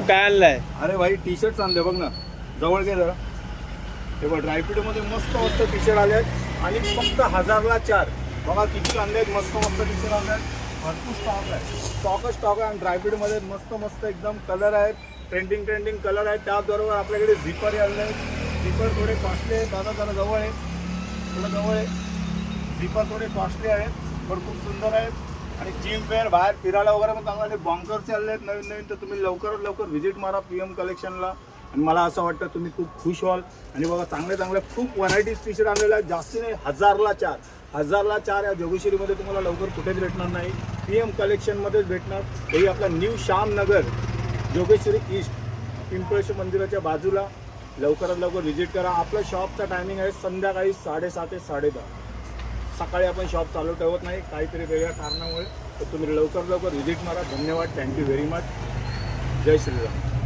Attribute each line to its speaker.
Speaker 1: काय आणलाय?
Speaker 2: अरे भाई टी शर्ट आणले बघ ना, जवळ घे जरा. हे बघ ड्रायफ्रूट मध्ये मस्त मस्त टी शर्ट आले आहेत आणि फक्त 1000ला 4. बघा किती आणले आहेत, मस्त मस्त टी शर्ट आणले आहेत. भरपूर स्टॉक आहे, स्टॉक आहे. आणि ड्रायफ्रूट मध्ये मस्त मस्त एकदम कलर आहेत, ट्रेंडिंग कलर आहेत. त्याचबरोबर आपल्याकडे झिपर आणले आहेत. झिपर थोडे कॉस्टली आहेत. दादा जरा जवळ आहे, थोडं जवळ आहे. झिपर थोडे कॉस्टली आहेत, पण खूप सुंदर आहेत. आणि जिम वेअर बाहेर फिरायला वगैरे पण चांगले बॉन्करचे आले आहेत नवीन. तर तुम्ही लवकरात लवकर व्हिजिट मारा PM कलेक्शनला. आणि मला असं वाटतं तुम्ही खूप खुश व्हाल. आणि बघा चांगले खूप व्हरायटीज टी शर्ट आणलेले आहेत. जास्ती नाही, 1000ला 4 या जोगेश्वरीमध्ये तुम्हाला लवकर कुठेच भेटणार नाही. PM कलेक्शनमध्येच भेटणार. हे आपला न्यू श्यामनगर जोगेश्वरी ईस्ट पिंपळेश्वर मंदिराच्या बाजूला. लवकरात लवकर व्हिजिट करा. आपलं शॉपचा टायमिंग आहे संध्याकाळी 7:30 ते 10:30. सकाळी आपण शॉप चालू ठेवत नाही काहीतरी वेगळ्या कारणामुळे. तर तुम्ही लवकर व्हिजिट मारा. धन्यवाद, थँक्यू व्हेरी मच. जय श्रीराम.